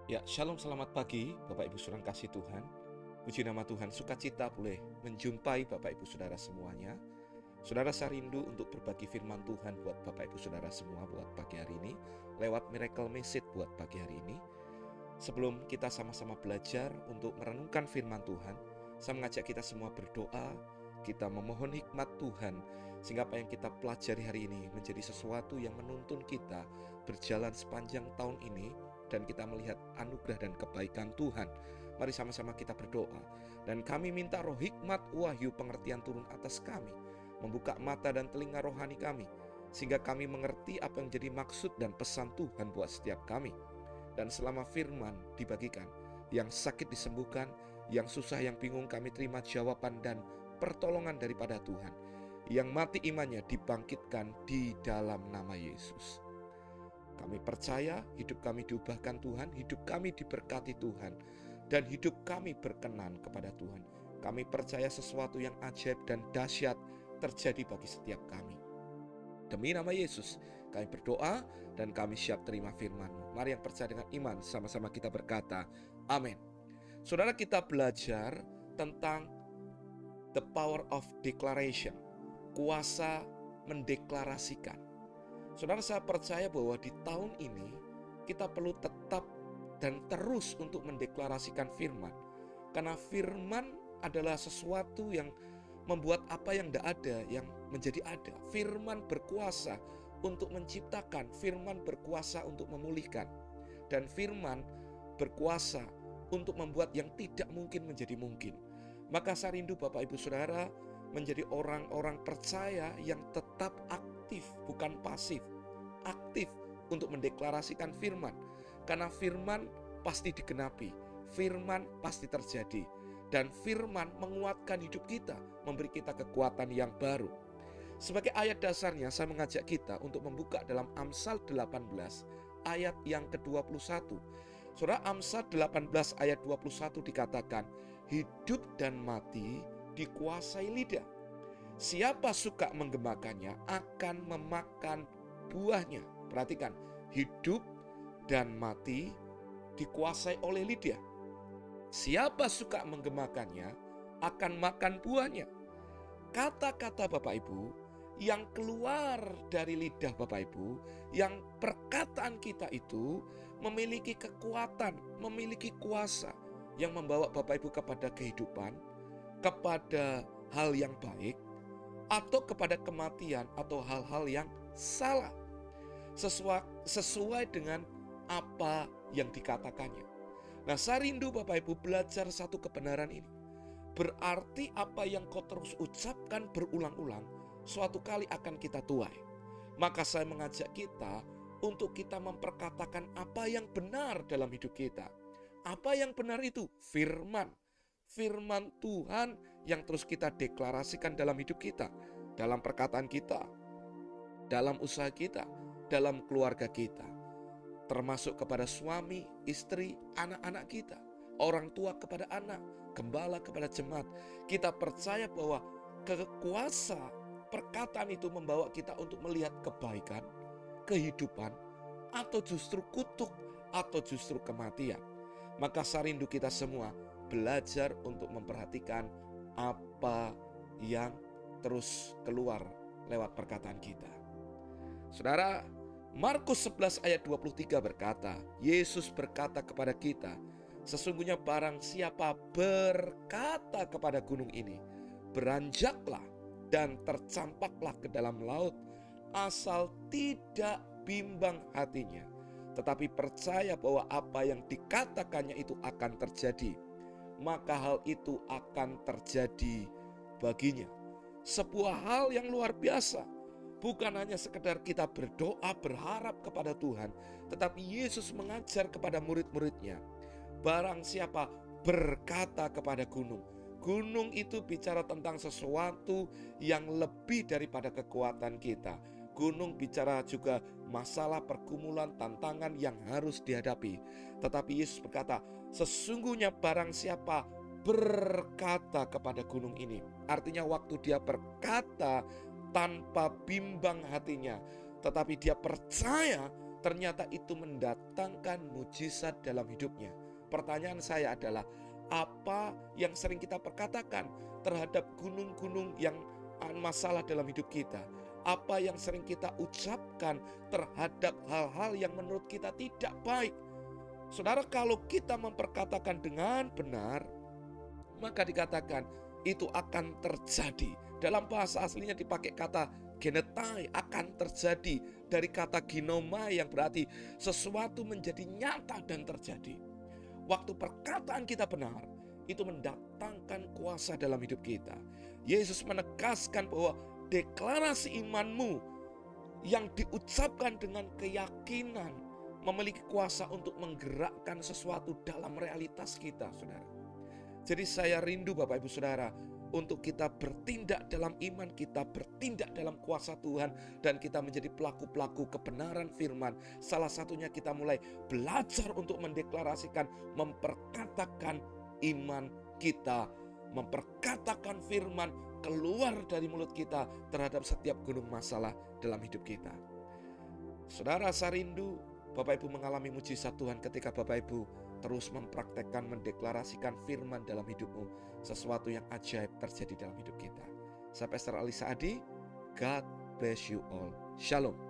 Ya, shalom, selamat pagi Bapak Ibu Saudara yang kasih Tuhan. Puji nama Tuhan, sukacita boleh menjumpai Bapak Ibu Saudara semuanya. Saudara, saya rindu untuk berbagi firman Tuhan buat Bapak Ibu Saudara semua buat pagi hari ini, lewat Miracle Message buat pagi hari ini. Sebelum kita sama-sama belajar untuk merenungkan firman Tuhan, saya mengajak kita semua berdoa, kita memohon hikmat Tuhan, sehingga apa yang kita pelajari hari ini menjadi sesuatu yang menuntun kita berjalan sepanjang tahun ini, dan kita melihat anugerah dan kebaikan Tuhan. Mari sama-sama kita berdoa. Dan kami minta roh hikmat, wahyu, pengertian turun atas kami, membuka mata dan telinga rohani kami, sehingga kami mengerti apa yang jadi maksud dan pesan Tuhan buat setiap kami. Dan selama firman dibagikan, yang sakit disembuhkan, yang susah, yang bingung kami terima jawaban dan pertolongan daripada Tuhan. Yang mati imannya dibangkitkan di dalam nama Yesus. Kami percaya hidup kami diubahkan Tuhan, hidup kami diberkati Tuhan, dan hidup kami berkenan kepada Tuhan. Kami percaya sesuatu yang ajaib dan dahsyat terjadi bagi setiap kami. Demi nama Yesus, kami berdoa dan kami siap terima firman-Mu. Mari yang percaya dengan iman, sama-sama kita berkata, amin. Saudara, kita belajar tentang the power of declaration, kuasa mendeklarasikan. Saudara, saya percaya bahwa di tahun ini kita perlu tetap dan terus untuk mendeklarasikan firman. Karena firman adalah sesuatu yang membuat apa yang tidak ada yang menjadi ada. Firman berkuasa untuk menciptakan, firman berkuasa untuk memulihkan, dan firman berkuasa untuk membuat yang tidak mungkin menjadi mungkin. Maka saya rindu Bapak Ibu Saudara menjadi orang-orang percaya yang tetap aktif, bukan pasif. Aktif untuk mendeklarasikan firman. Karena firman pasti digenapi, firman pasti terjadi, dan firman menguatkan hidup kita, memberi kita kekuatan yang baru. Sebagai ayat dasarnya, saya mengajak kita untuk membuka dalam Amsal 18 ayat yang ke-21. Saudara, Amsal 18 ayat 21 dikatakan, hidup dan mati dikuasai lidah. Siapa suka menggemakannya akan memakan buahnya. Perhatikan, hidup dan mati dikuasai oleh lidah. Siapa suka menggemakannya akan makan buahnya. Kata-kata Bapak Ibu yang keluar dari lidah Bapak Ibu, yang perkataan kita itu memiliki kekuatan, memiliki kuasa yang membawa Bapak Ibu kepada kehidupan, kepada hal yang baik, atau kepada kematian atau hal-hal yang salah, sesuai dengan apa yang dikatakannya. Nah, saya rindu Bapak Ibu belajar satu kebenaran ini. Berarti apa yang kau terus ucapkan berulang-ulang, suatu kali akan kita tuai. Maka saya mengajak kita untuk kita memperkatakan apa yang benar dalam hidup kita. Apa yang benar itu? Firman. Firman Tuhan yang terus kita deklarasikan dalam hidup kita, dalam perkataan kita, dalam usaha kita, dalam keluarga kita, termasuk kepada suami, istri, anak-anak kita, orang tua kepada anak, gembala kepada jemaat. Kita percaya bahwa kekuasa perkataan itu membawa kita untuk melihat kebaikan, kehidupan, atau justru kutuk, atau justru kematian. Maka saya rindu kita semua belajar untuk memperhatikan apa yang terus keluar lewat perkataan kita. Saudara, Markus 11 ayat 23 berkata, Yesus berkata kepada kita, sesungguhnya barang siapa berkata kepada gunung ini, beranjaklah dan tercampaklah ke dalam laut, asal tidak bimbang hatinya, tetapi percaya bahwa apa yang dikatakannya itu akan terjadi, maka hal itu akan terjadi baginya. Sebuah hal yang luar biasa. Bukan hanya sekedar kita berdoa berharap kepada Tuhan, tetapi Yesus mengajar kepada murid-muridnya, barang siapa berkata kepada gunung. Gunung itu bicara tentang sesuatu yang lebih daripada kekuatan kita. Gunung bicara juga masalah, pergumulan, tantangan yang harus dihadapi. Tetapi Yesus berkata, sesungguhnya barang siapa berkata kepada gunung ini. Artinya waktu dia berkata tanpa bimbang hatinya, tetapi dia percaya ternyata itu mendatangkan mujizat dalam hidupnya. Pertanyaan saya adalah, apa yang sering kita perkatakan terhadap gunung-gunung yang masalah dalam hidup kita? Apa yang sering kita ucapkan terhadap hal-hal yang menurut kita tidak baik? Saudara, kalau kita memperkatakan dengan benar, maka dikatakan itu akan terjadi. Dalam bahasa aslinya dipakai kata genetai, akan terjadi, dari kata ginoma yang berarti sesuatu menjadi nyata dan terjadi. Waktu perkataan kita benar, itu mendatangkan kuasa dalam hidup kita. Yesus menegaskan bahwa deklarasi imanmu yang diucapkan dengan keyakinan memiliki kuasa untuk menggerakkan sesuatu dalam realitas kita, saudara. Jadi saya rindu Bapak Ibu Saudara untuk kita bertindak dalam iman, kita bertindak dalam kuasa Tuhan, dan kita menjadi pelaku-pelaku kebenaran firman. Salah satunya kita mulai belajar untuk mendeklarasikan, memperkatakan iman kita, memperkatakan firman keluar dari mulut kita terhadap setiap gunung masalah dalam hidup kita. Saudara, saya rindu Bapak Ibu mengalami mujizat Tuhan ketika Bapak Ibu terus mempraktekkan, mendeklarasikan firman dalam hidupmu. Sesuatu yang ajaib terjadi dalam hidup kita. Saya Pastor Ali Saadi. God bless you all. Shalom.